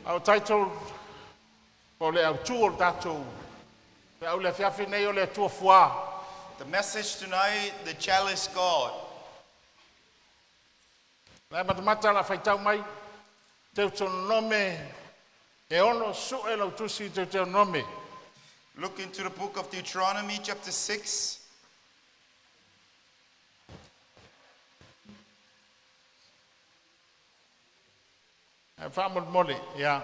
Au TAITO o le au tu o tātou. Pe au le fiafi nei o le tua fua. The message tonight, the chalice God. Lai matamata la whaitau mai. Teuteronome e ono su e lau tusi Teuteronome. Look into the book of Deuteronomy, chapter 6. Whamon mole, ia.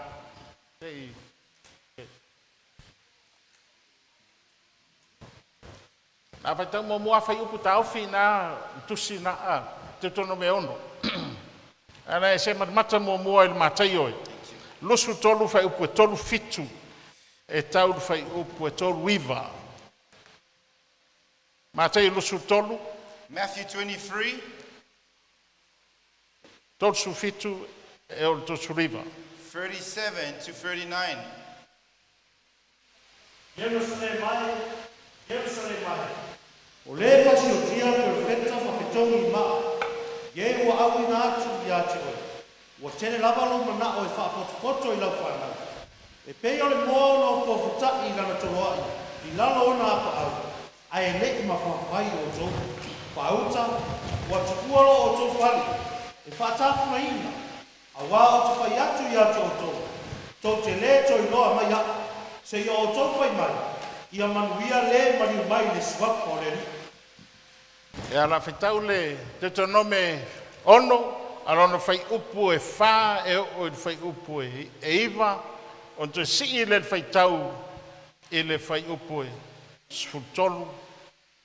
Nā whaitau mo mua whai upu tau whina tusi na Teuteronome ono. Ana e se matamata mo mua il MATAIO. Lusu tolu whai upu e tolu fitu. E tau whai upu e tolu iwa. MATAIO lusu tolu. Matthew 23. Tolu su fitu e o tusu iwa. 37 to 39. Jerusalem mai. O le fasi o tia perfecta ma fetongi ma. Ye o au ina atu ia te oi. O tene lava lo mana o e whaapoto i lau whanau. E pei o le moa no po futai i lana toa i lalo ona apa au. Ai e leki ma whawhai o tō. Whauta, o atu kualo o tō whali. E whaatafu na ina. A wā o te whai atu i atu o tō. Tō te le tō i loa mai a. Se i o tō whai mai. Ia manuia le mani mai le suwaka o le ri. E ala whaitau le Deuteronome ono. Alona whai upu e whā e o i whai upu e iwa. O te si le whaitau i le whai upu e sultolu,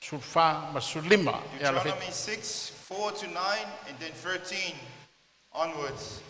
sulwha, ma sulima. Deuteronomy 6, 4 to 9, and then 13 onwards.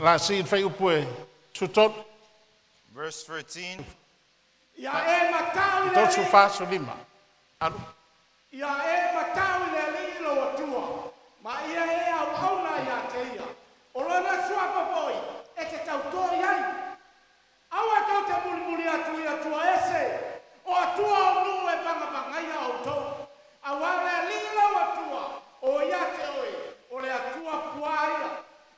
La si whai upu e sultolu, Verse 13. tolu sulwha, sulima. Alu. Ia e matau le lilo atua. Ma ia e au auna ia te ia. O lona suapa poi, e te tautoa iai. Aua tau te muri atu ia tua ese. O atua o nu e pangapangaia o tau. Aua le lilo atua. O ia te oe. O le atua puaia.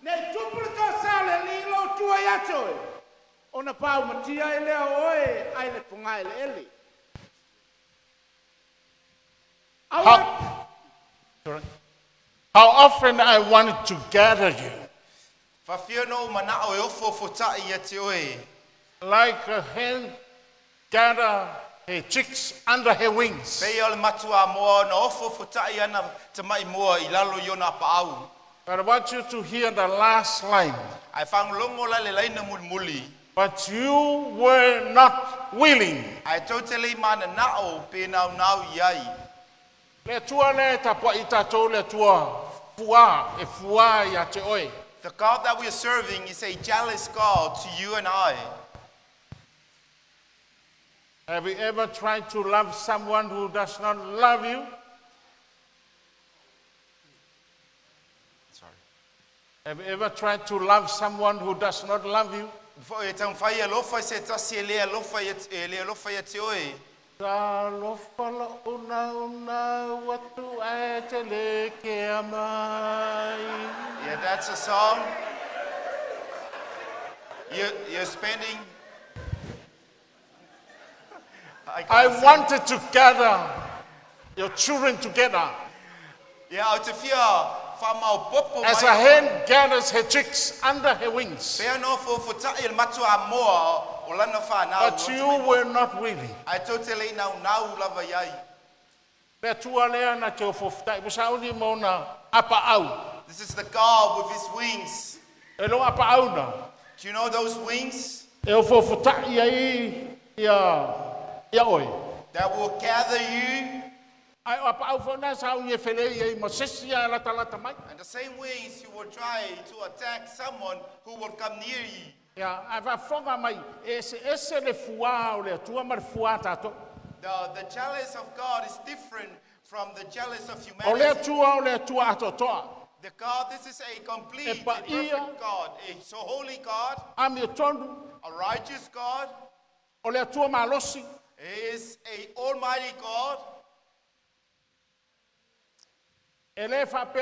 Nei tupule tau sa le lilo atua ia te oe. O na pau matia e lea oe. Ai le punga e le eli. How often I wanted to gather you, Whawhiono manao e ofo fotai ia te oe. like a hen gather her chicks under her wings. Pei o le matua moa na ofo fotai ana te mai moa i lalo i ona pa au. But I want you to hear the last line. Ai whanglongo la le laina muli. But you were not willing. Ai totally mana nao pe nau iai. Le tua le tapua I tātou le tua fua e fua ia te oe. The God that we are serving is a jealous God to you and I. Have you ever tried to love someone who does not love you? Sorry. Have you ever tried to love someone who does not love you? E tau whai alofa se tasi e lea alofa ia te oe. Ta lofala una watu e te leke a mai. Yeah, that's a song. You're spending. I wanted to gather your children together. Yeah, au te fia whamau popo As mai. a hen gathers her chicks under her wings. Pea no fo fotai il matua moa o lana whanau. But you were not willing. Ai totally nau lava iai. Pea tua lea na te ofoftai. Musauni mo na apa au. This is the God with his wings. E lo apa au na. Do you know those wings? E o fofutai ai ia oi. That will gather you. Ai apa au fona sa u ye fele ai mo sesia la talata mai. And the same wings you will try to attack someone who will come near you. Ya, ava fonga mai ese le fua o le tua mar fua tato. The jealous of God is different from the jealous of O le humanity. tua ato toa. The God, this is a complete, a Epa ia. perfect God, a so holy God, Ami tondu a righteous God. o le tua malosi. He is a almighty God. E le fa pe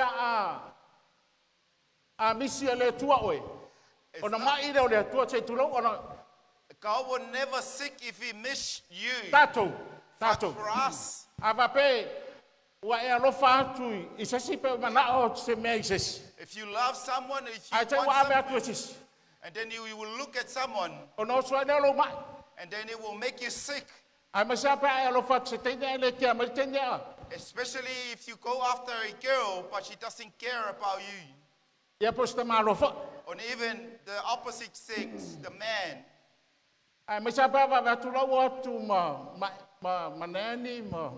a misi le tua oi. Ona mai le o le tua te tulo ona God will never sick if he miss you. tato But tato. for us, Ava pe wa e alofa atu i sesi pe mana o se me sesi. if you love someone, if you Ai te want wa ave something, atu sesi. and then you will look at someone, Ona so ne lo mai. and then it will make you sick. Ai masa pe e alofa se te ne le kia mai te ne a. Especially if you go after a girl, but she doesn't care about you. Ia posta malofa. Or even the opposite sex, the man. Ai masa pe va atu lo atu ma nani ma.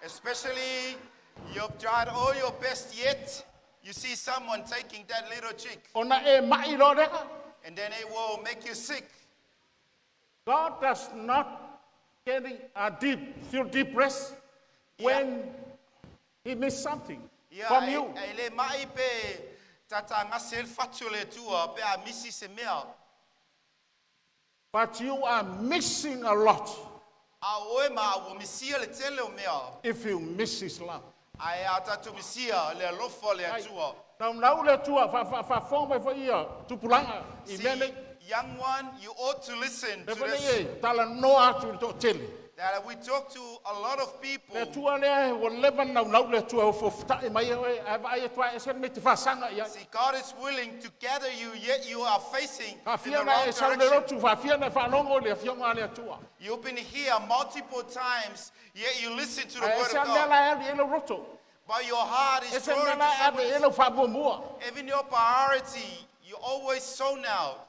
Especially you've tried all your best yet, you see someone taking that little chick, Ona e mai lo reka. and then it will make you sick. God does not carry a feel deep rest when he missed something from you. Le mai pe tata ngasel fatule tua pe a misi se mea. But you are missing a lot A oe ma wo misia le tele o mea. if you miss his love. Ai ata tu misia le lofo le tua. Now le tua fa forma fa ia tu pulanga i See, mele young one, you ought to listen e to fa this. le tala no atu to tele. That we talk to a lot of people. Le tua le wo leva now le tua fo fta mai e ai tua e sen me te fa sanga ia. See, God is willing to gather you, yet you are facing Fa in the fia na wrong e sa le direction. rotu fa fia na fa longo le fionga le tua. You've been here multiple times, yet you listen to the E word sa of le God. la e le rotu. But your heart E is sa turned le to la someone e else. le fa bo mua. Even your priority, you always zone out.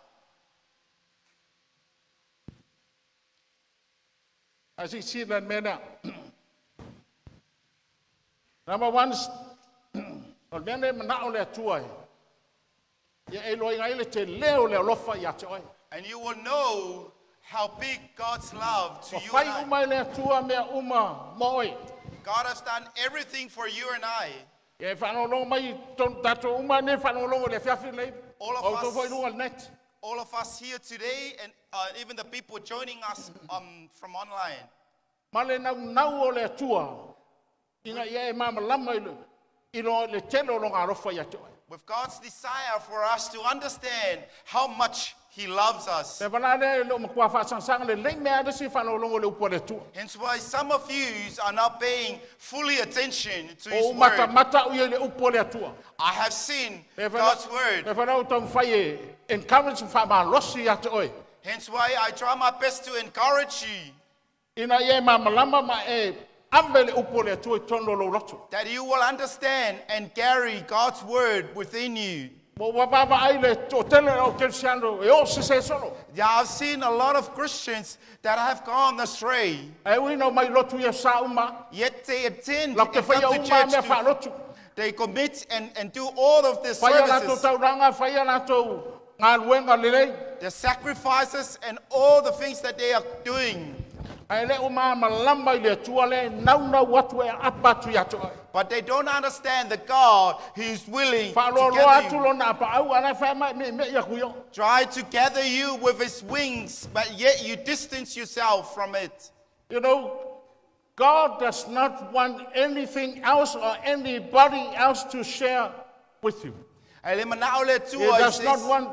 As you see that man Number one, o mene mana o le tua. Ia e loi ngai le te leo le lofa ia te oi. And you will know how big God's love to O you fai and I. umai le tua mea mo oi. God has done everything for you and I. E whanolo mai tato umai ne whanolo le fiafi nei. All of O to us- foi lunga net. All of us here today, and even the people joining us from online. Male nau o le tua. Inga ia e mama lama ilu. Ino le telo longa lofa ia te oi. With God's desire for us to understand how much He loves us. Te wana le lo makua whasangsanga le lei mea desi whanolo le upo le tua. Hence why some of you are not paying fully attention to O His mata word. mata uia le upo le tua. I have seen Me God's word. whanau tau whai e encourage whama losi ia te oi. Hence why I try my best to encourage you Ina ia mama lama ma e ambele upo le tua I tono lo lotu. that you will understand and carry God's word within you. Mo wababa ai le o tele o kelsiano e o se solo. Yeah, I've seen a lot of Christians that have gone astray, E wino mai lotu ia sa uma. yet they attend La and ke come whaia to uma church. mea wha lotu. They commit and do all of the Whaia nato services, tauranga, whaia nato ngā luenga lelei. the sacrifices, and all the things that they are doing. Ai le uma malama I le tua le nau watu e apatu ia te oi. But they don't understand the God who is willing Wha to lo gather atu you. lo na apa au ana wha mai me ia kuio. Try to gather you with his wings, but yet you distance yourself from it. You know, God does not want anything else or anybody else to share with you. Ele manao le He tua, does not want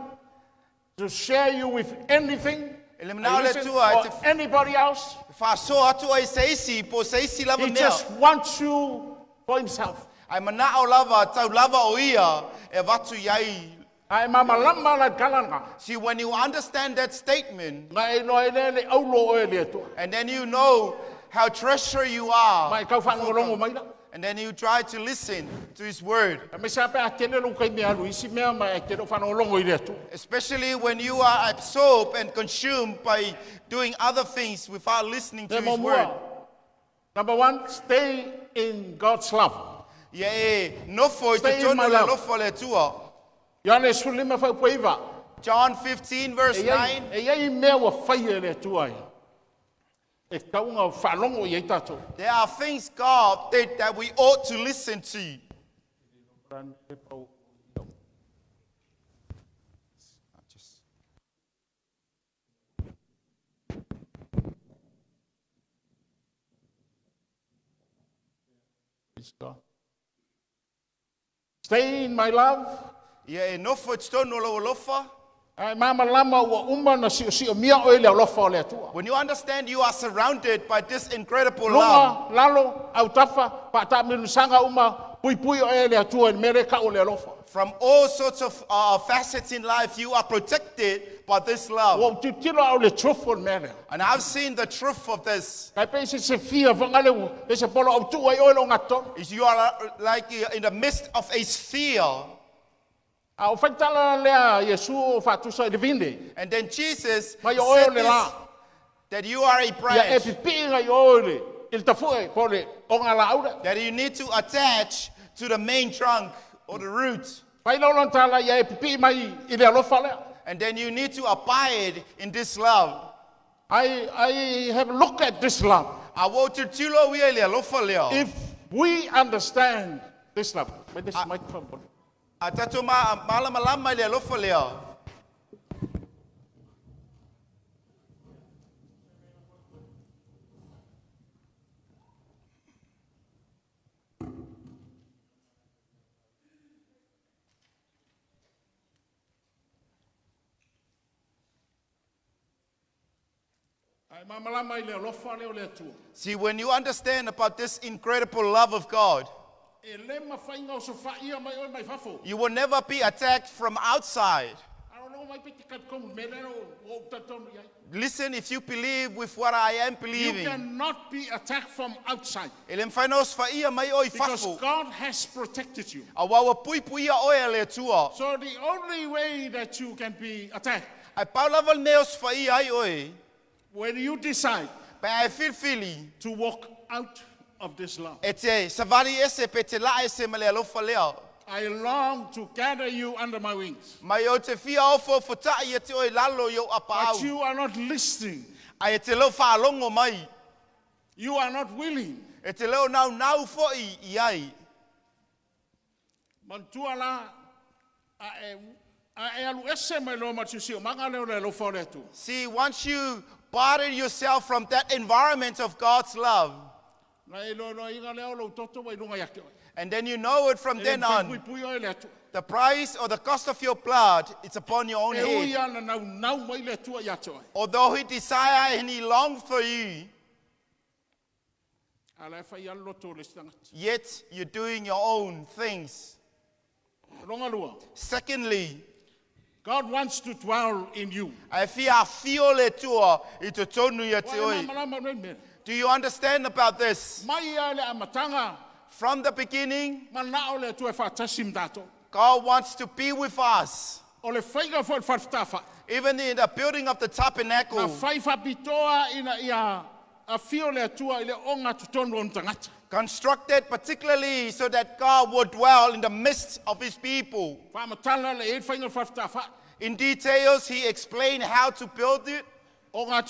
to share you with anything Ele manao le listen, tua, or anybody else. Whaso atu ai seisi, po seisi lava He mea. just wants you for himself. Ai manao lava, tau lava o ia, e watu iai. Ai mama lama na kalanga. See, when you understand that statement, Nga e no e le aulo o e le tua. and then you know how treasure you are, Mai kau whangorongo mai la. And then you try to listen to his word. Me sa pe atene lo kai me alu isi me ma e te ro fano longo i le tu. Especially when you are absorbed and consumed by doing other things without listening to his word. Number 1, stay in God's love. Stay in my love. Johannes 5 fa poiva. John 15 verse 9. E ai me wa fai le tu ai. E kaunga fa longo i tato. There are things God did that we ought to listen to. Stay in my love. When you understand you are surrounded by this incredible love, from all sorts of facets in life, you are protected by this love. And I've seen the truth of this. Is you are like in the midst of a sphere. And then Jesus said this, that you are a branch that you need to attach to the main trunk or the root. And then you need to abide in this love. I have looked at this love. If we understand this love, with this microphone. See, when you understand about this incredible love of God, you will never be attacked from outside. Listen, if you believe with what I am believing, you cannot be attacked from outside. Because God has protected you. So the only way that you can be attacked, when you decide to walk out of this love. I long to gather you under my wings. But you are not listening. You are not willing. See, once you pardon yourself from that environment of God's love, and then you know it from then on, the price or the cost of your blood, it's upon your own head. Although he desires and he longs for you, yet you're doing your own things. Secondly, God wants to dwell in you. Do you understand about this? From the beginning, God wants to be with us. Even in the building of the tabernacle, constructed particularly so that God would dwell in the midst of his people. In details, he explained how to build it. And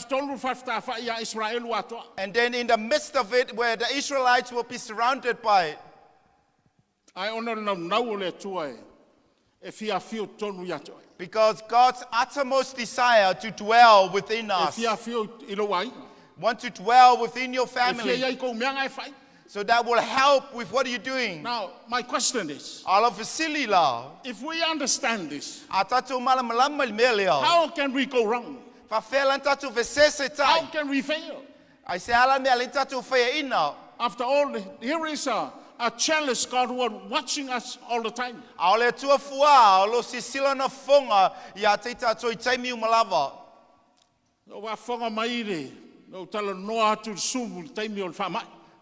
then in the midst of it, where the Israelites will be surrounded by it. Because God's uttermost desire to dwell within us. Want to dwell within your family. So that will help with what you're doing. Now, my question is, if we understand this, how can we go wrong? How can we fail? After all, here is a challenge. God who are watching us all the time.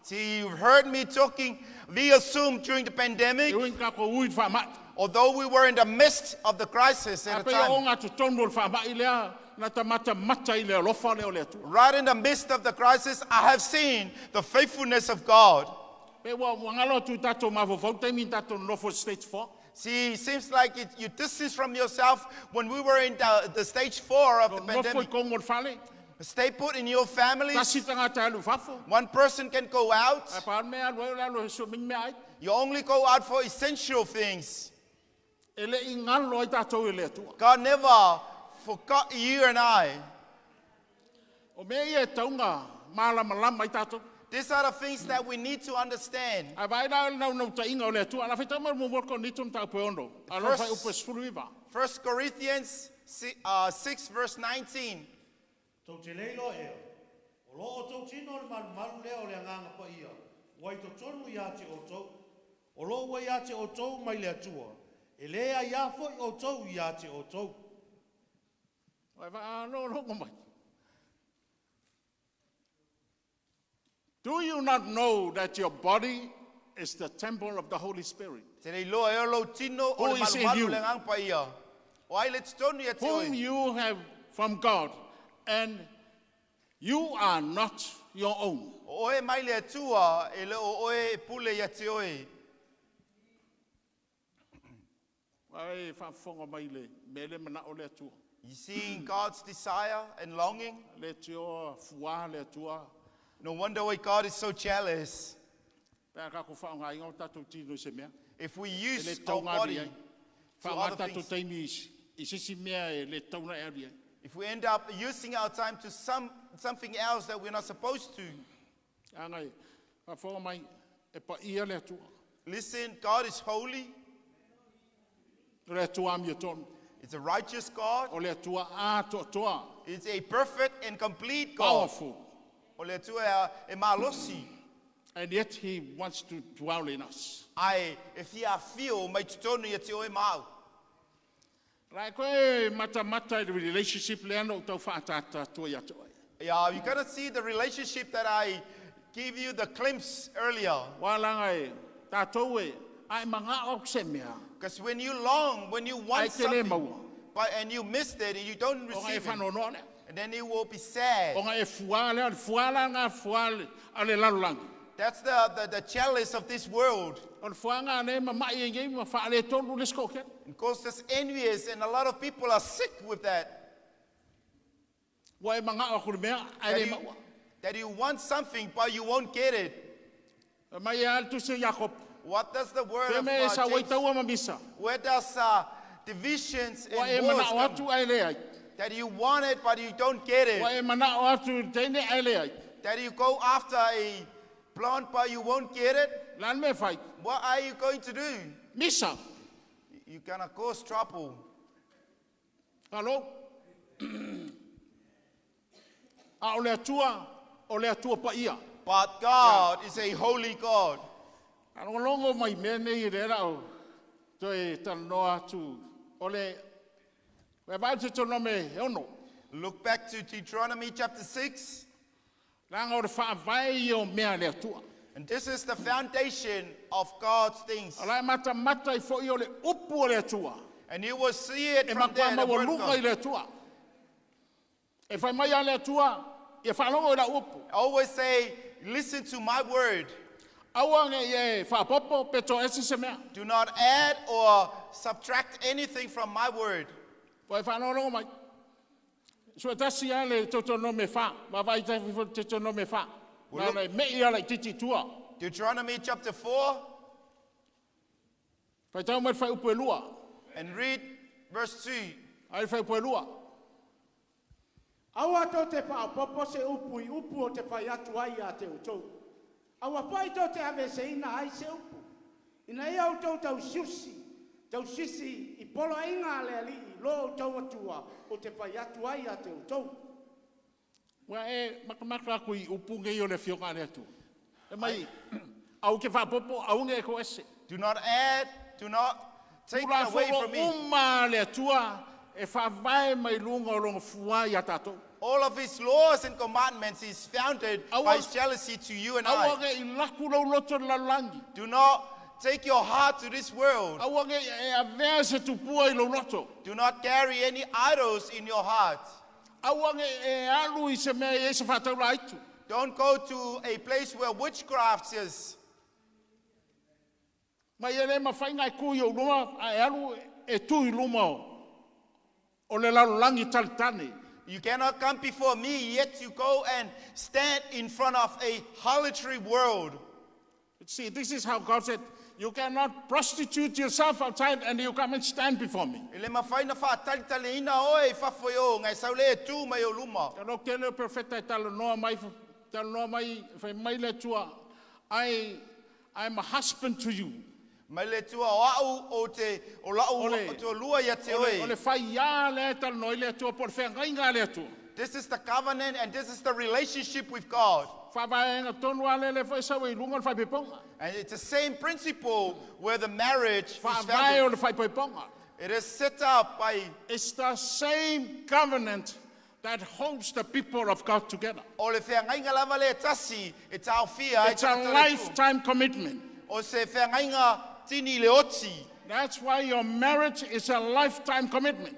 See, you've heard me talking, we assumed during the pandemic, although we were in the midst of the crisis at the time, right in the midst of the crisis, I have seen the faithfulness of God. See, it seems like you distance from yourself when we were in the stage 4 of the pandemic. Stay put in your families. One person can go out. You only go out for essential things. God never forgot you and I. These are the things that we need to understand. First Corinthians 6 verse 19. Tau te leilo eo. O loo tau tino le malu leo le anganga pa ia. Wai to tonu ia te o tau. O loo wai ia te o tau mai le atua. E lea ia foi o tau ia te o tau. Do you not know that your body is the temple of the Holy Spirit? Who is in you? Whom you have from God. And you are not your own. You seeing God's desire and longing? No wonder why God is so jealous. If we use our body for other things, if we end up using our time to something else that we're not supposed to. Listen, God is holy. It's a righteous God. It's a perfect and complete God. Powerful. And yet he wants to dwell in us. Like the relationship Yeah, you gotta see the relationship that I gave you the glimpse earlier. Because when you long, when you want something, and you missed it and you don't receive it, and then you will be sad. That's the chalice of this world. Because it's envious and a lot of people are sick with that. That you want something but you won't get it. What does the word of James, where does divisions and wars come? That you want it but you don't get it. That you go after a plant but you won't get it. What are you going to do? You're going to cause trouble. Hello? But God is a holy God. Look back to Deuteronomy chapter 6. And this is the foundation of God's things. And you will see it from there. The word of God. I always say, listen to my word. Do not add or subtract anything from my word. Deuteronomy chapter 4. And read verse 3. Awa to te whaapopo se upu I upu o te whai atu ai a te utou. Awa pai to te ave se ina ai se upu. Ina ia o tau tau siusi. Tau sisi I polo inga Aloali'i lo tau atua o te whai atu ai a te utou. Wa makamaka kui upu ngai o le Afioga le atu. E mai au ke whaapopo au ngai ko ese. Do not add, do not take it away from me. Uma le atua e whawai mai lunga o longa fua I a tātou. All of his laws and commandments is founded by his jealousy to you and I. Awange I laku lau loto lalangi. Do not take your heart to this world. Awange e avea se tupua I lau loto. Do not carry any idols in your heart. Awange e alu I se mea e se whatau laitu. Don't go to a place where witchcraft is. Mai e le mawhainga I kui o luma, a alu e tui luma o le lalangi talitane. You cannot come before me, yet you go and stand in front of a harlotry world. See, this is how God said, you cannot prostitute yourself outside and you come and stand before me. Tano kele profeta I talo noa mai le tua, I'm a husband to you. Mai le tua o lua ia te oe. Ole fai ia le talo noi le tua por whengainga le tua. This is the covenant and this is the relationship with God. And it's the same principle where the marriage is founded. It is set up by... It's the same covenant that holds the people of God together. It's a lifetime commitment. That's why your marriage is a lifetime commitment.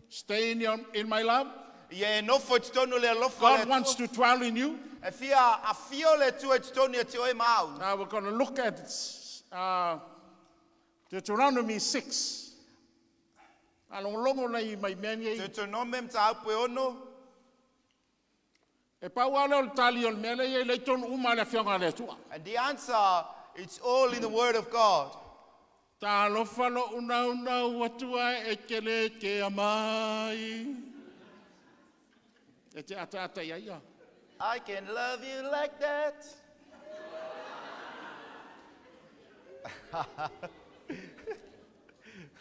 Stay in my love. God wants to dwell in you. Now we're going to look at Deuteronomy 6. Deuteronomy And the answer, it's all in the Word of God. I can love you like that.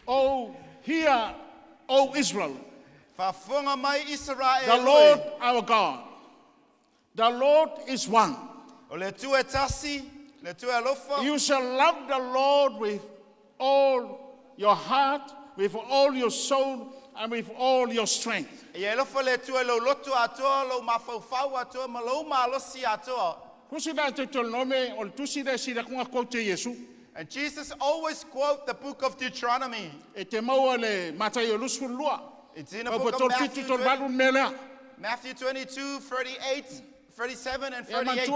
Oh, hear, O Israel, the The Lord our God, the Lord is one. You shall love the Lord with all your heart, with all your soul, and with all your strength. And Jesus always quotes the book of Deuteronomy. It's in the book of Matthew 22, 38, 37, and 38.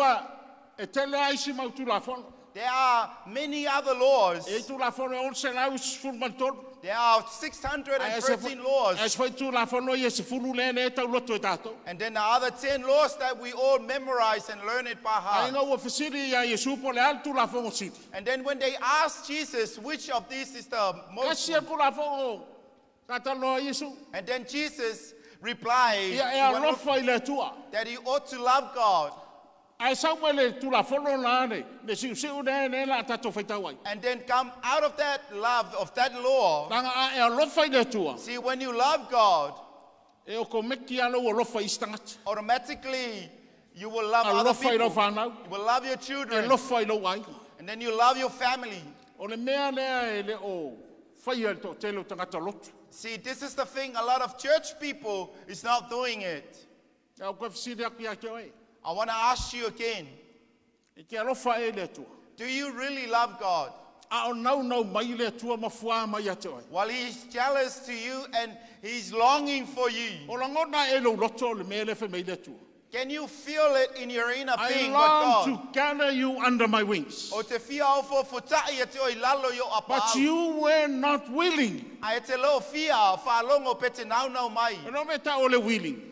There are many other laws. There are 613 laws. And then the other 10 laws that we all memorize and learn it by heart. And then when they asked Jesus which of these is the most, and then Jesus replied that he ought to love God. And then come out of that love, of that law. See, when you love God, automatically you will love other people. You will love your children. And then you love your family. See, this is the thing, a lot of church people is not doing it. I want to ask you again, do you really love God? While he's jealous to you and he's longing for you. Can you feel it in your inner being? I long to gather you under my wings. But you were not willing.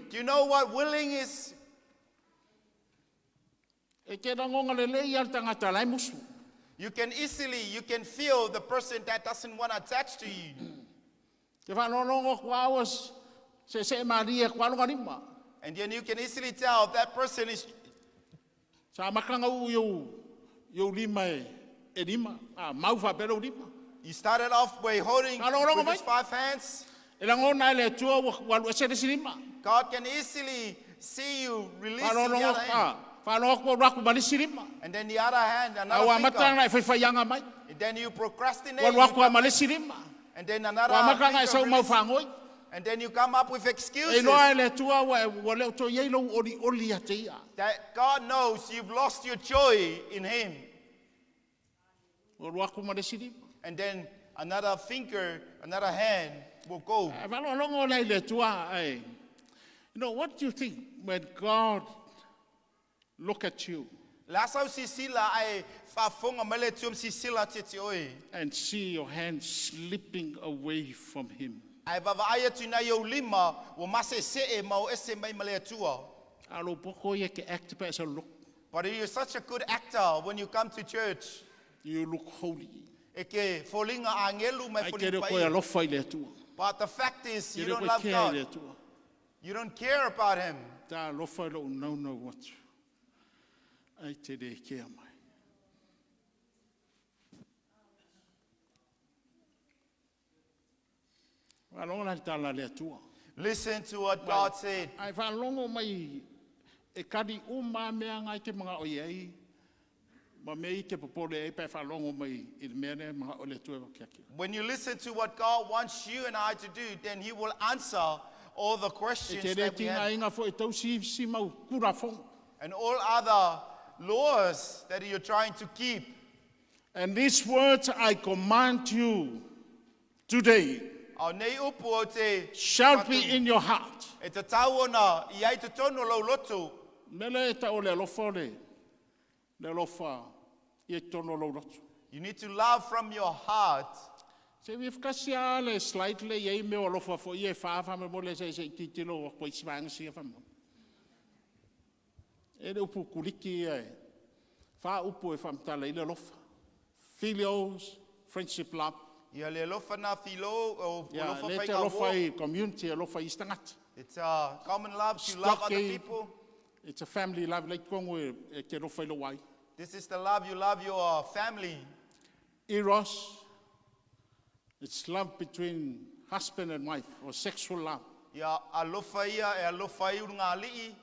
Do you know what willing is? You can feel the person that doesn't want to attach to you. And then you can easily tell that person is. You started off by holding with his 5 hands. God can easily see you releasing the other hand. And then the other hand, another finger. Then you procrastinate. And then another thing of rest. And then you come up with excuses. That God knows you've lost your joy in Him. And then another finger, another hand will go. You know, what do you think when God look at you and see your hand slipping away from Him? But you're such a good actor when you come to church. You look holy. But the fact is, you don't love God. You don't care about Him. Listen to what God said. When you listen to what God wants you and I to do, then He will answer all the questions that we have. And all other laws that you're trying to keep. And these words I command you today shall be in your heart. You need to love from your heart. So we've got a slightly ye me all over for ye far from a mole say titilo or quite swang see from Edo Kuliki far upo from Talila Lof filios, friendship love. Community, it's a common love to love other people. It's a family love like this is the love you love your family. Eros, it's love between husband and wife, or sexual love. Yeah, Aloali'i,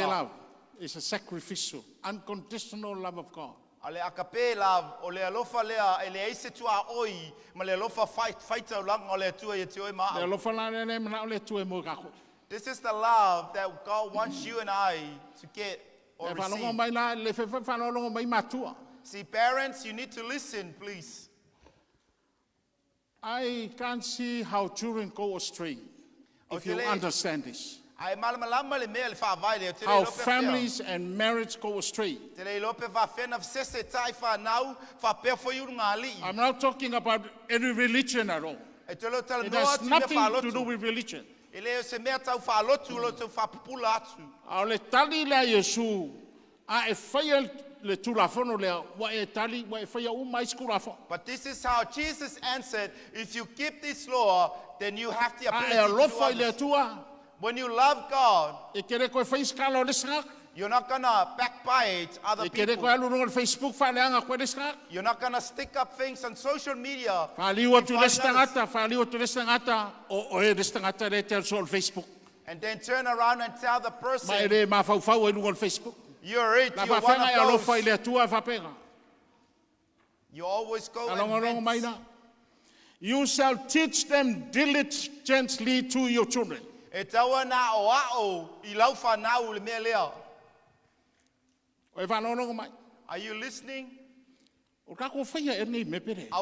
love is a sacrificial, unconditional love of God. Ale akape love o le alofa lea ele aise tua oi ma le alofa fight lang o le tua ye tue ma. Le alofa la ne na le tue mo ka. This is the love that God wants you and I to get or receive. See, parents, you need to listen, please. I can't see how children go astray if you understand this. How families and marriage go astray. I'm not talking about any religion at all. It has nothing to do with religion. But this is how Jesus answered, if you keep this law, then you have the ability to when you love God, you're not going to backbite other people. You're not going to stick up things on social media. And then turn around and tell the person, you're it, you're one of those. You always go and you shall teach them diligently to your children. Are you listening? Are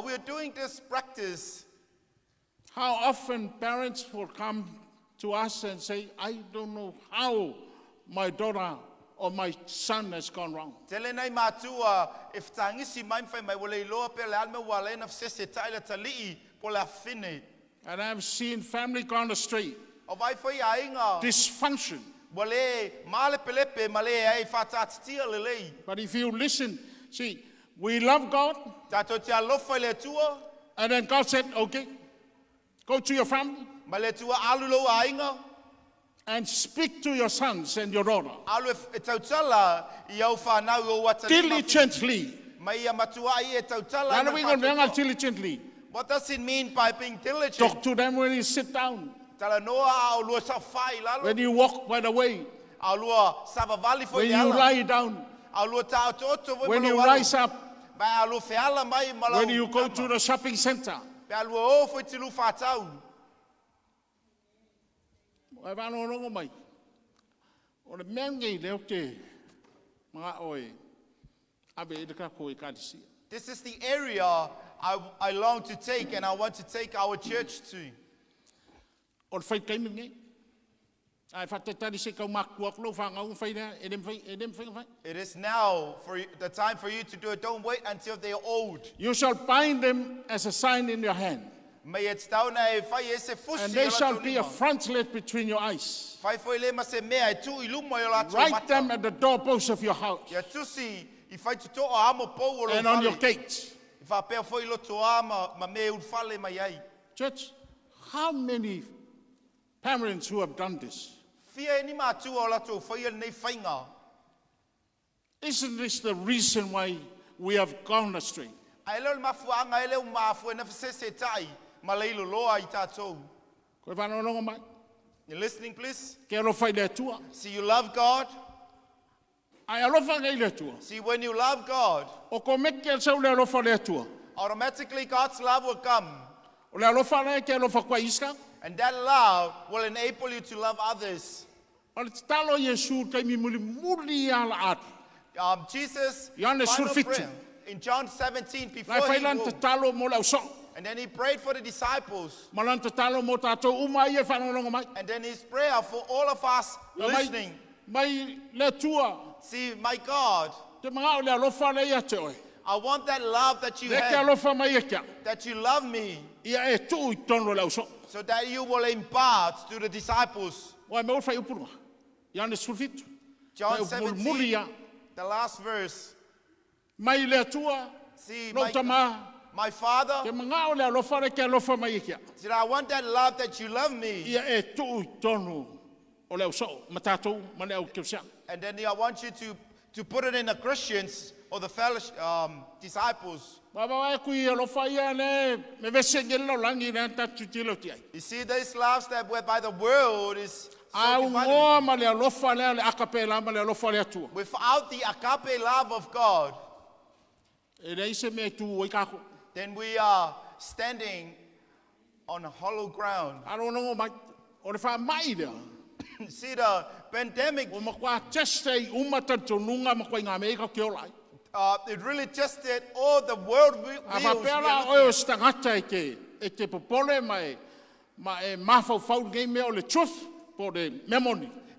we doing this practice? How often parents will come to us and say, I don't know how my daughter or my son has gone wrong. And I've seen family gone astray. Dysfunction. But if you listen, see, we love God. And then God said, okay, go to your family and speak to your sons and your daughter diligently. Diligently. What does it mean by being diligent? Talk to them when you sit down. When you walk by the way. When you lie down. When you rise up. When you go to the shopping center. This is the area I long to take and I want to take our church to. It is now for the time for you to do it. Don't wait until they are old. You shall bind them as a sign in your hand. And they shall be a frontlet between your eyes. Write them at the doorposts of your house and on your gates. Church, how many parents who have done this? Isn't this the reason why we have gone astray? You listening, please? See, you love God. See, when you love God, automatically God's love will come. And that love will enable you to love others. Jesus, in John 17, before he moved, and then he prayed for the disciples. And then his prayer for all of us listening. See, my God, I want that love that you have, that you love me, so that you will impart to the disciples. John 17, the last verse. See, my Father, said, I want that love that you love me. And then I want you to put it in the Christians or the fellowship disciples. You see, these loves that whereby the world is so divided. Without the agape love of God, then we are standing on hollow ground. See, the pandemic, it really tested all the world views.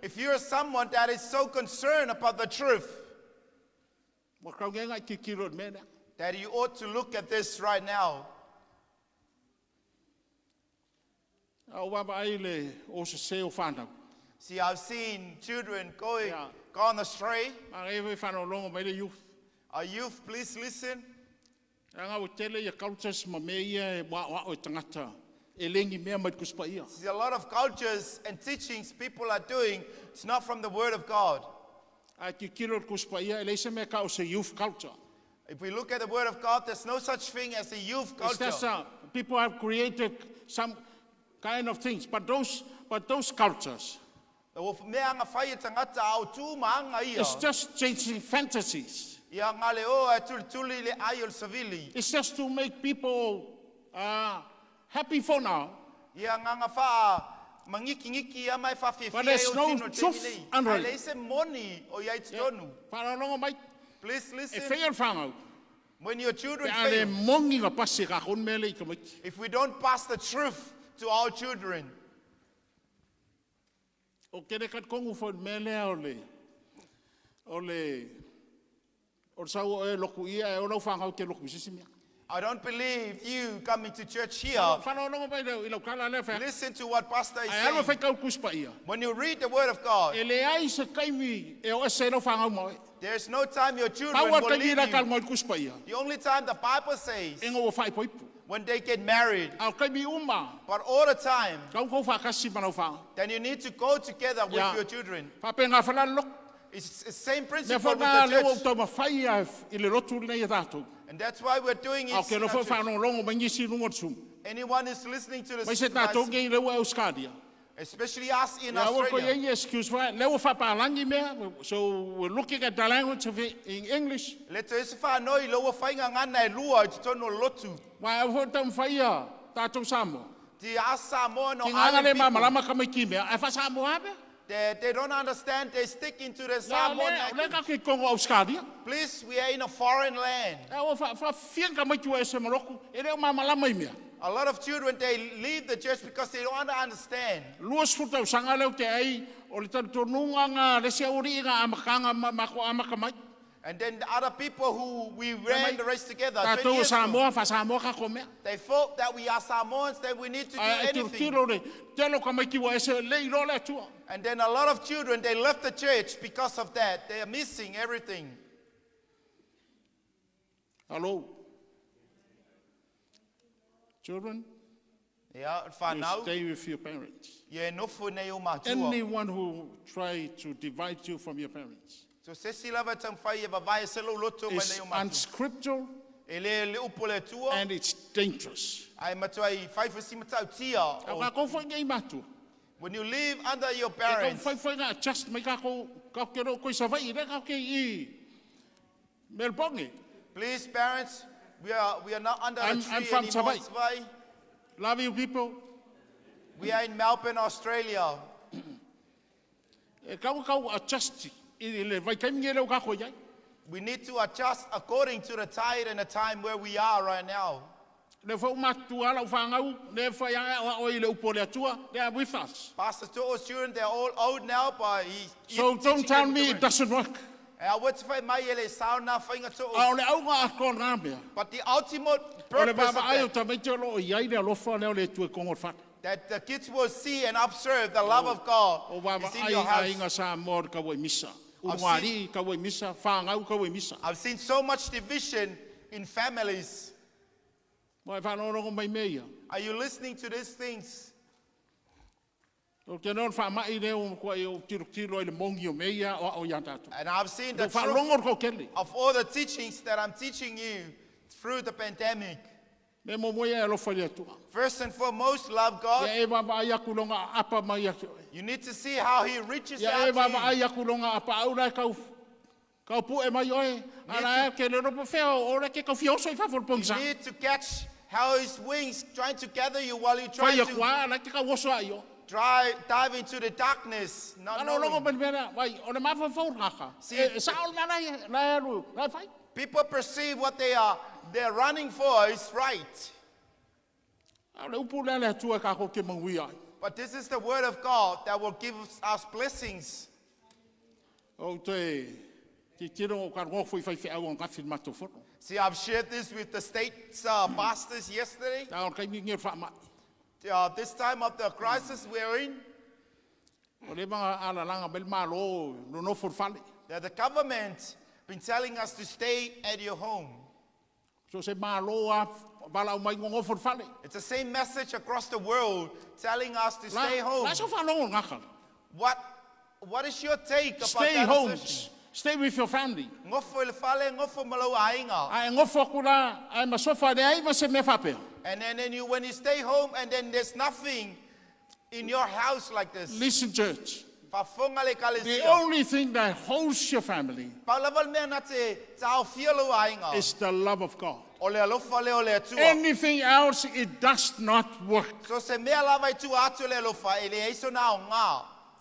If you're someone that is so concerned about the truth, that you ought to look at this right now. See, I've seen children gone astray. Our youth, please listen. See, a lot of cultures and teachings people are doing, it's not from the Word of God. If we look at the Word of God, there's no such thing as a youth culture. People have created some kind of things, but those cultures, it's just changing fantasies. It's just to make people happy for now. But there's no truth under it. Please listen. When your children fail, if we don't pass the truth to our children, I don't believe you coming to church here. Listen to what Pastor is saying. When you read the Word of God, there's no time your children will leave you. The only time the Bible says when they get married. But all the time, then you need to go together with your children. It's the same principle with the church. And that's why we're doing it. Anyone is listening to this, Especially us in Yeah, Australia. excuse for it. So we're looking at the language of it in English. Le te ese whanoi loa whainga ngana e lua I te tono lotu. Why I've heard them fire Tato Samo. Te a Samoa no King island Angale people. Mama Kamikime. I was Samoa. They don't understand. They stick into the Samoan language. Please, we are in a foreign land. A lot of children, they leave the church because they don't understand. And then the other people who we ran the race together, 20 years ago, they thought that we are Samoans, that we need to do anything. And then a lot of children, they left the church because of that. They are missing everything. Hello? Children? Yeah, You stay with your parents. Anyone who tries to divide you from your parents is unscriptural and it's dangerous. When you live under your parents, please, parents, we are not under a tree from anymore. Savai. Love you people. We are in Melbourne, Australia. We need to adjust according to the tide and the time where we are right now. They are with us. Pastor To's children, they're all old now, but So don't tell me it doesn't work. But the ultimate purpose of that the kids will see and observe the love of God is in your house. I've seen so much division in families. Are you listening to these things? And I've seen the truth of all the teachings that I'm teaching you through the pandemic. First and foremost, love God. You need to see how He reaches out to you. You need to catch how His wings trying to gather you while you try to dive into the darkness. People perceive what they're running for is right. But this is the word of God that will give us blessings. See, I've shared this with the state pastors yesterday. This time of the crisis we're in, that the government been telling us to stay at your home. It's the same message across the world telling us to stay home. What is your take about stay that home. assertion? Stay with your family. And then when you stay home and then there's nothing in your house like this. Listen, church. The only thing that holds your family is the love of God. Anything else, it does not work.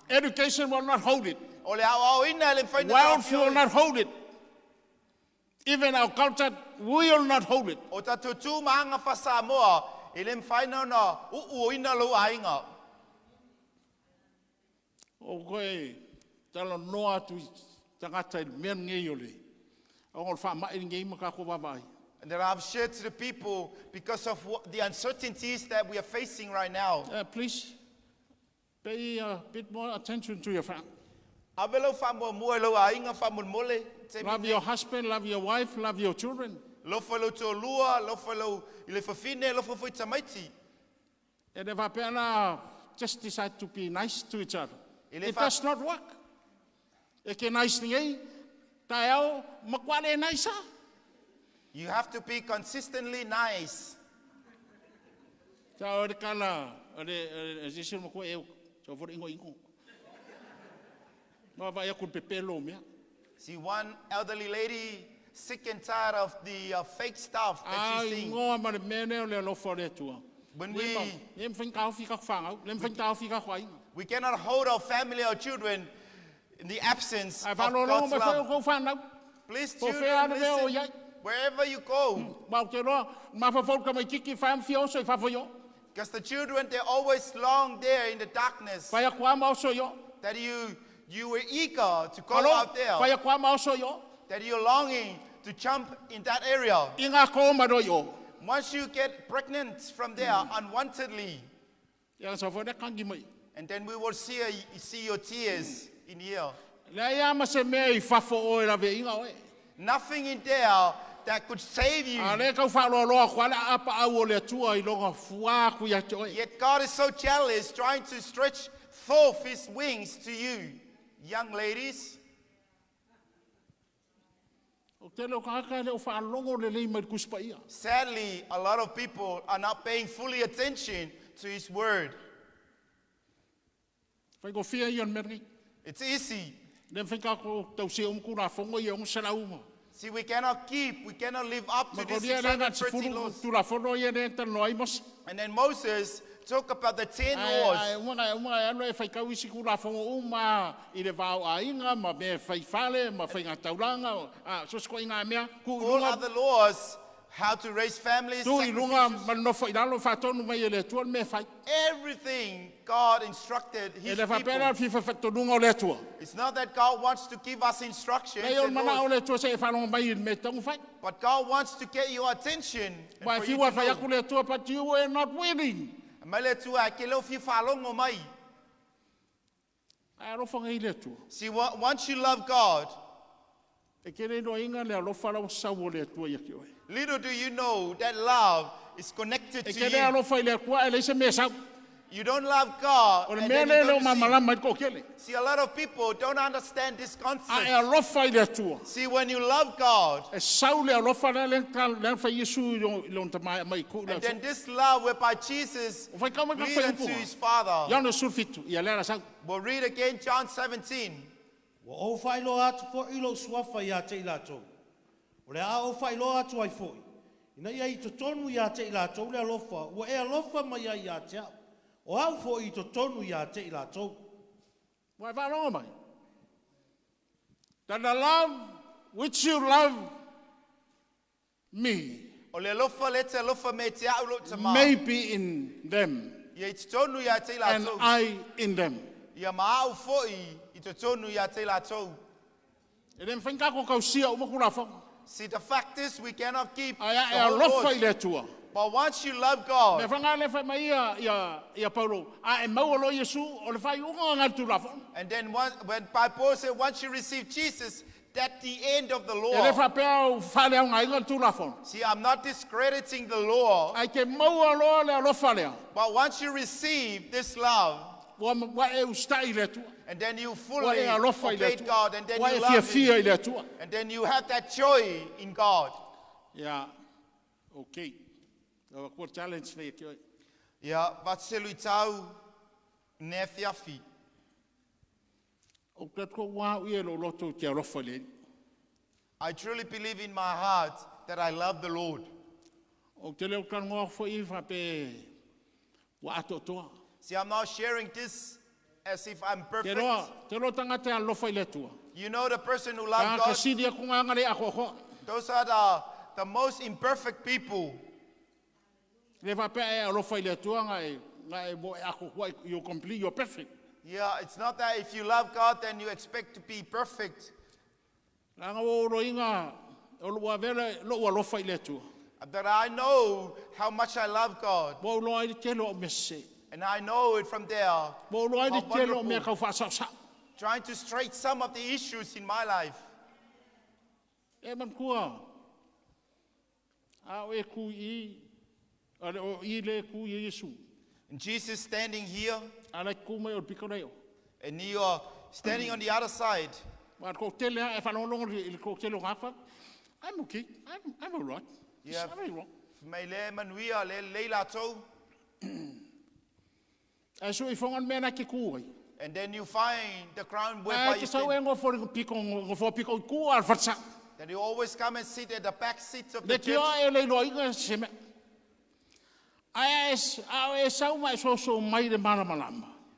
Education will not hold it. Wealth will not hold it. Even our culture will not hold it. Okay, talo noa tu tangata men ngeyole. Ongol fa ma ingi makako babai. And that I've shared to the people because of the uncertainties that we are facing right now. Please pay a bit more attention to your family. Love your husband, love your wife, love your children. And if I just decide to be nice to each other, it does not work. You have to be consistently nice. See, one elderly lady sick and tired of the fake stuff that she's seeing. When we cannot hold our family or children in the absence of God's love. Please, children, listen. Wherever you go. Because the children, they're always long there in the darkness. That you were eager to go out there. That you're longing to jump in that area. Once you get pregnant from there unwantedly, and then we will see your tears in here. Nothing in there that could save you. Yet God is so jealous, trying to stretch forth his wings to you, young ladies. Sadly, a lot of people are not paying fully attention to his word. It's easy. See, we cannot live up to this 613 laws. And then Moses talk about the 10 laws. All other laws, how to raise families, everything God instructed his people. It's not that God wants to give us instructions, but God wants to get your attention. And for you to know. But you were not willing. See, once you love God, little do you know that love is connected to you. You don't love God, and then you don't see, a lot of people don't understand this concept. See, when you love God, and then this love whereby Jesus pleaded to his Father. We'll read again John 17. That the love which you love me may be in them, and I in them. See, the fact is we cannot keep the whole laws. But once you love God, and then when Paul said once you receive Jesus, that's the end of the law. See, I'm not discrediting the law. But once you receive this love, and then you fully obey God, and then you love Him, and then you have that joy in God. Yeah, okay. Ja, wat sê lui tau ne fiafi. I truly believe in my heart that I love the Lord. See, I'm not sharing this as if I'm perfect. You know the person who loves God? Those are the most imperfect people. You're complete, you're perfect. Yeah, it's not that if you love God, then you expect to be perfect. But I know how much I love God. And I know it from there. Trying to straighten some of the issues in my life. And Jesus standing here, and you are standing on the other side. I'm okay. I'm all right. Yeah. And then you find the crown whereby you sit. That you always come and sit at the back seats of the church.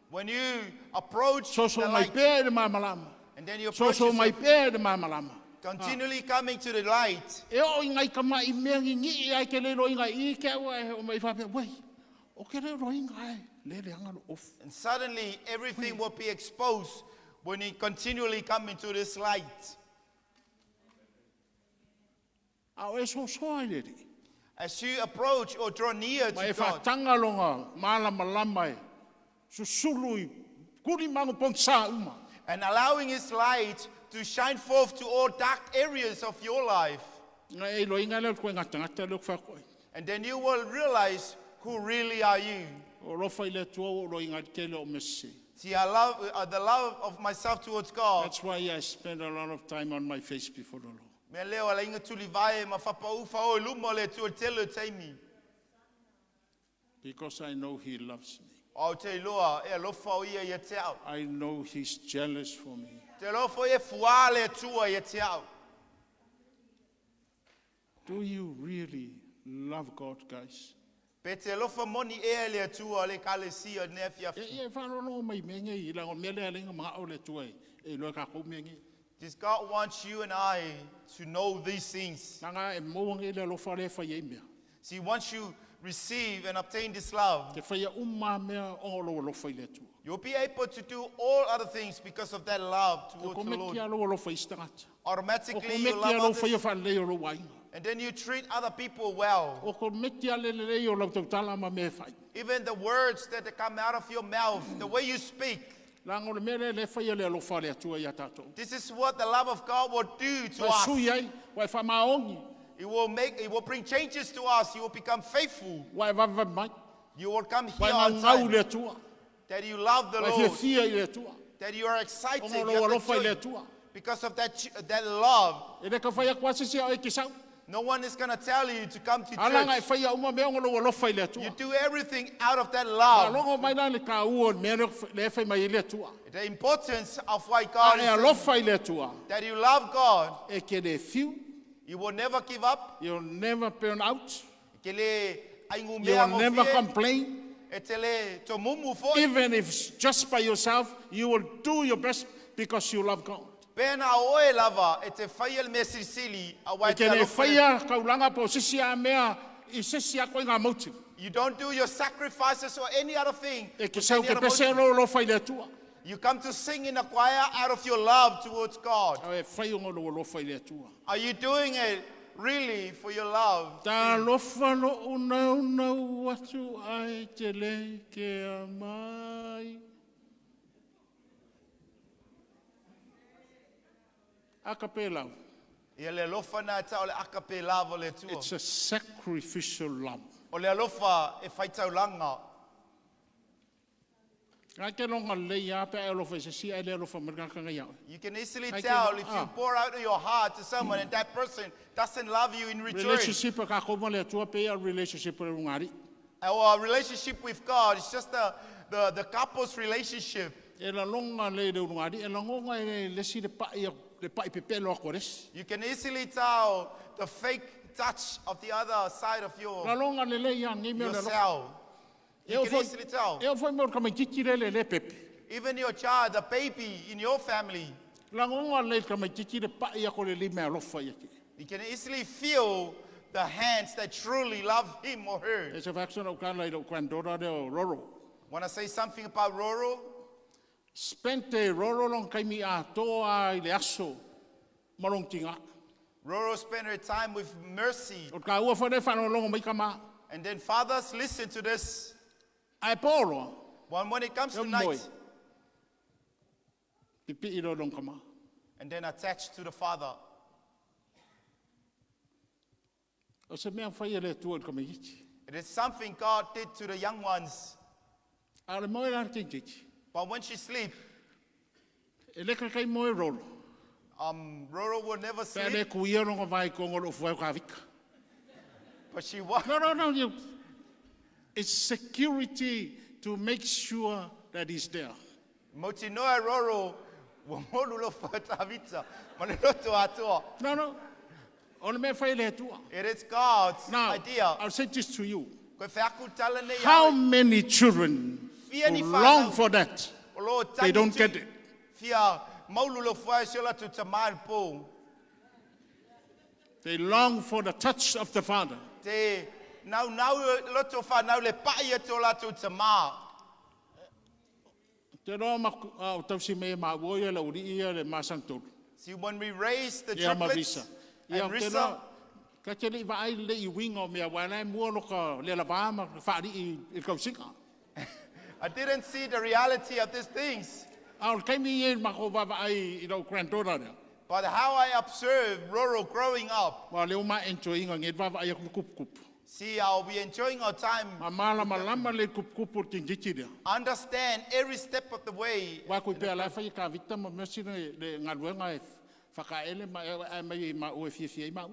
When you approach the light, and then you approach yourself, continually coming to the light. And suddenly everything will be exposed when you continually come into this light. As you approach or draw near to God, and allowing His light to shine forth to all dark areas of your life. And then you will realize who really are you. See, I love the love of myself towards God. That's why I spend a lot of time on my face before the Lord. Because I know He loves me. I know He's jealous for me. Do you really love God, guys? Does God wants you and I to know these things? See, once you receive and obtain this love, you'll be able to do all other things because of that love towards the Lord. Automatically you love others, and then you treat other people well. Even the words that come out of your mouth, the way you speak, this is what the love of God will do to us. It will bring changes to us. You will become faithful. You will come here on time. That you love the Lord. That you are excited. Because of that love. No one is going to tell you to come to church. You do everything out of that love. The importance of why God is that you love God. You will never give up. You'll never burn out. You'll never complain. Even if just by yourself, you will do your best because you love God. You don't do your sacrifices or any other thing. You come to sing in a choir out of your love towards God. Are you doing it really for your love? It's a sacrificial love. You can easily tell if you pour out your heart to someone and that person doesn't love you in return. Our relationship with God is just the couple's relationship. You can easily tell the fake touch of the other side of yourself. You can easily tell. Even your child, the baby in your family. You can easily feel the hands that truly love him or her. Want to say something about Roro? Roro spent her time with Mercy. And then fathers, listen to this. When it comes to night, and then attached to the father. It is something God did to the young ones. But when she sleeps, Roro will never sleep. But she was. It's security to make sure that he's there. Moti noa roro wa molu lo fatavita. Maneroto atua. No. It is God's Now, idea. I'll say this to you. Koe whaku tala nei How au. many children Fia ni who whanau. long for that, O lo they tangi don't tu- get it? Fia maulu lo whae siola tu tamar po. They long for the touch of the Father. Te nau loto whanau le pai to la tu tamar. Te roa maku, o tausi me mawoia la uriia le masangturu. See, when we raise the Ia triplets marisa. and Ia te Risa, roa, ka te li vai le I winga o mea wana mua no ka le la vama whaari I kausika. I didn't see the reality of these things. Au kaimi e mako vava ai I rau grandora rea. But how I observed Roro growing up, Wa leo ma enjoy inga nged vava ai kup kup. see, I'll be enjoying our time. Ma mala malama le kup kup o tingiti rea. Understand every step of the way. Wa koe pea lai whai ka vita ma mersi le ngaruenga e whakaele ma o e fia I maua.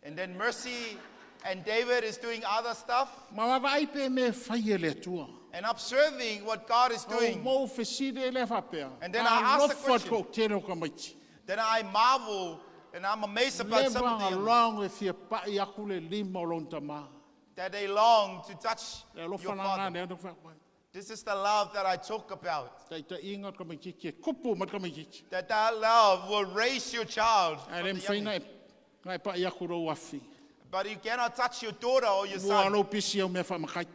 And then Mercy and David is doing other stuff Ma wawa ai pe me whai e le tua. and observing what God is O doing. mo wheside le whapea. And then I ask the question. Ko tero ka maiti. Then I marvel and I'm amazed about some of Leva them long e fia pai aku le lima o lonta ma. that they long to touch E your lo whananga father. ne anu whapai. This is the love that I talk about. Tai ta inga ka maiti ke kupu mat ka maiti. That love will raise your child. Ai from le the mwhaina young e ngai pai aku ro wafi. But you cannot touch your daughter or your Mua son. alo pisi au mea whamakai.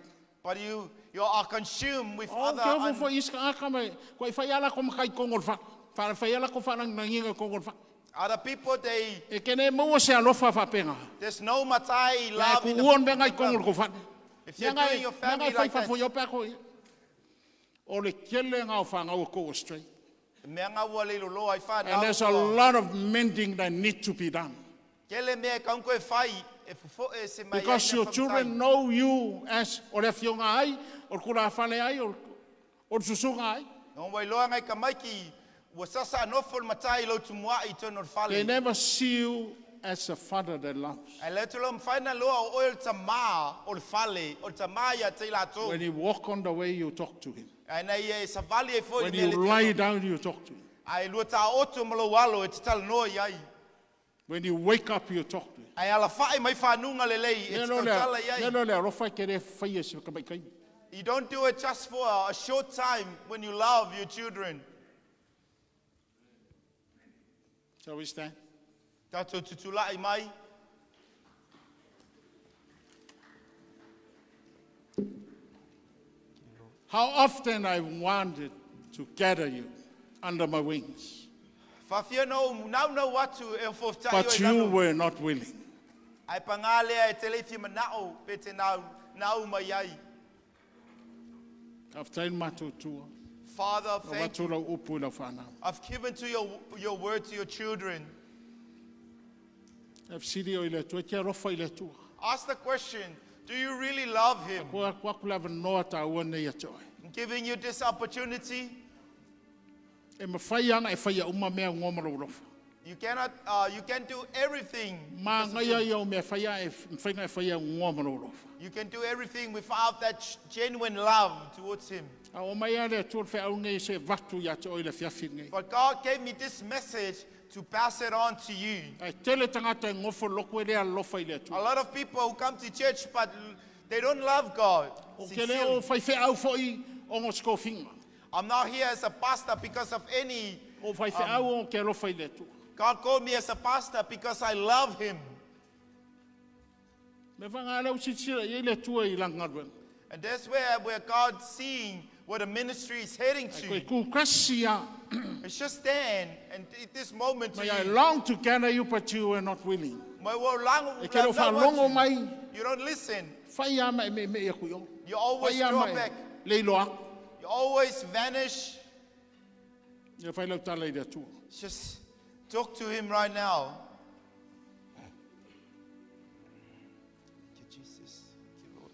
But you are consumed with O other. ke o fo iska aka mai. Ko I whai ala ko makai kongol wha. Whai ala ko whanang nanginga kongol wha. Other people, they E kene mua se alofa whapenga. there's no matai Lai love ku in the uon be ngai kongol ko wha. If you're doing your family like that, whai ope ako ia. O le kele ngau whangau ko straight. meanga ua le lolo ai wha And there's a lot of mending that need to be done. Kele mea kaun koe whai e fufo e se mai Because ai your na children know you as o le Afioga ai, o kura whale ai, o susunga ai. No wai loa ngai ka maiki ua sasa anofo le matai lo tumua I tono le They whale. never see you as a father that loves. Ai le tulo mwhaina loa o oil tama o le whale, o le tama ia te lato. When you walk on the way, you talk to him. Ai nei e savali e fo i When mele you lie down, you talk to him. Ai lua ta oto malo walo e te tala noa i ai. When you wake up, you talk to him. Ai ala whai mai whanunga le lei e te tala i ai. Neno le arofa kere whaia se kamaikai. You don't do it just for a short time when you love your children. So we stand. Tato tutula I mai. How often I wanted to gather you under my wings, Whawhia no nau watu e fo tai but you nanu. were not willing. Ai pangalea e telefi manao pe te nau mai ai. I've taken my tutua. Father, thank you. Watura upu la whanau. I've given to your word to your children. I've siri o ile tua, kia rofa ile tua. Ask the question, do you really love him? Kua lava noa ta ua nei atoe. I'm giving you this opportunity. E mawhai ana e whaia uma mea ngomara urofa. You can do everything. Ma ngai ai au mea whaia e whainga e whaia ngomara urofa. You can do everything without that genuine love towards him. A o mai ale atua whai au nei se vatu i atoe le whiawhi nei. But God gave me this message to pass it on to you. Ai tele tangata e ngofo loko e rea lofa i le A atua. lot of people who come to church, but they don't love God. O ke leo Sincerely. whai whai au fhoi o ngosko whinga. I'm not here as a pastor because of any. O whai whai au o ke lofa i le atua. God called me as a pastor because I love him. Me whanga alau sitira i le atua I langaruenga. And that's where God's seeing where the ministry is heading Koe to. ku kasia. It's just stand and at this moment May I long to gather you, but you were not willing. E ke lo whalongo mai. you don't listen. Whai ama e me e kui o. You always draw back. Leilo aku. You always vanish. E whai lau tala I le atua. Just talk to him right now. Thank you, Jesus. Thank you, Lord.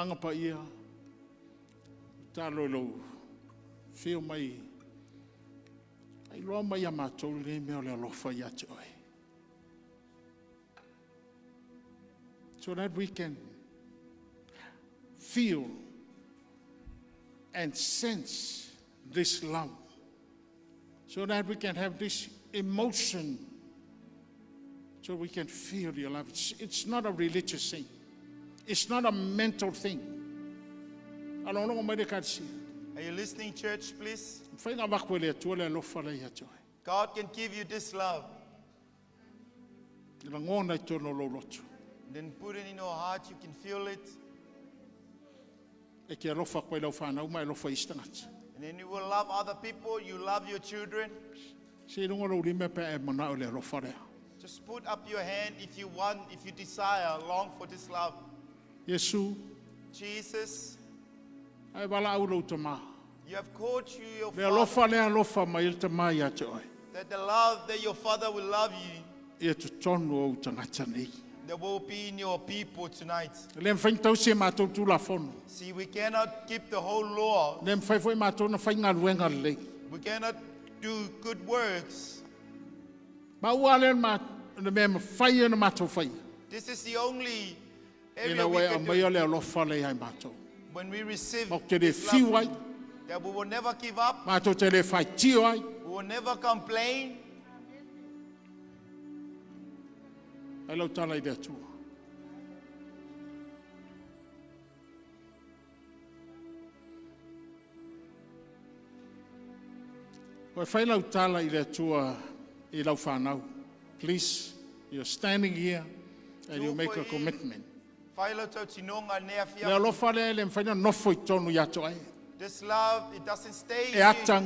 Nganga pa ia. Talo lo. Whio mai. Ai loa mai a mātou le mea o le alofa I ate oi. So that we can feel and sense this love, so that we can have this emotion, so we can feel your love. It's not a religious thing. It's not a mental thing. Are you listening, church, please? God can give you this love. Then put it in your heart, you can feel it. And then you will love other people, you love your children. Just put up your hand if you want, if you desire, long for this love. Jesus, you have called you your Father, that the love that your Father will love you, that will be in your people tonight. See, we cannot keep the whole law. We cannot do good works. This is the only area we can do. When we receive this love, that we will never give up, we will never complain. Hello, Talai there too. Please, you're standing here and you make a commitment. This love, it doesn't stay in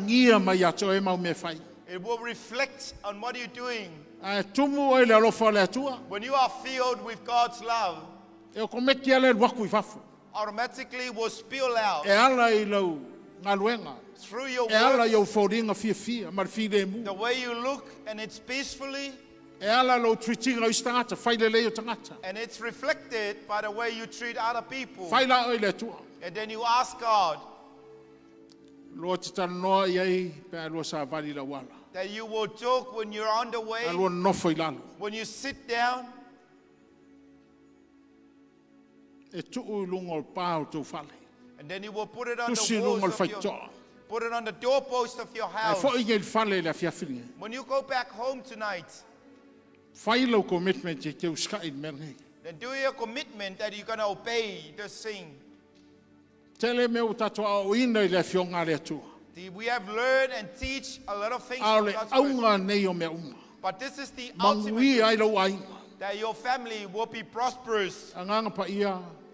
you. It will reflect on what you're doing. When you are filled with God's love, automatically will spill out through your words, the way you look, and it's peacefully, and it's reflected by the way you treat other people. And then you ask God that you will talk when you're on the way, when you sit down. And then you will put it on the walls of your, put it on the doorpost of your house. When you go back home tonight, then do your commitment that you're going to obey the thing. We have learned and teach a lot of things from God's word. But this is the ultimate, that your family will be prosperous.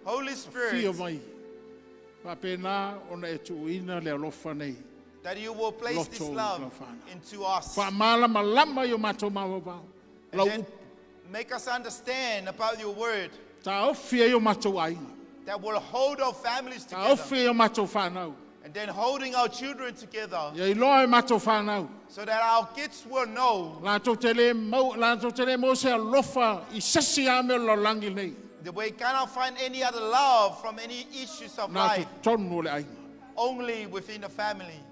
Holy Spirit, that you will place this love into us. And then make us understand about your word, that will hold our families together. And then holding our children together, so that our kids will know that we cannot find any other love from any issues of life, only within the family.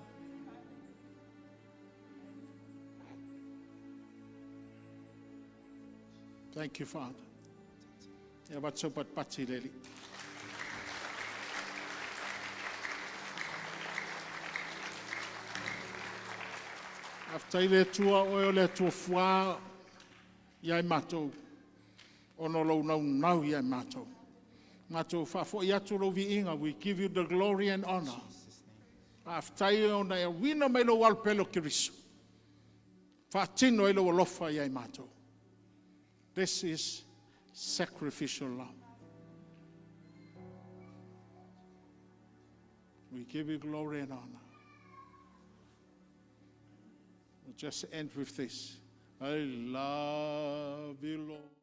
Thank you, Father. After ile tua o le tua fua ia matou ono lo nau ia matou fa fo ia tu lo viinga. We give you the glory and honor. After ona ia wina mai lo wal pelo Kristo fa tino ile lo fa ia matou. This is sacrificial love. We give you glory and honor. We'll just end with this. I love you, Lord.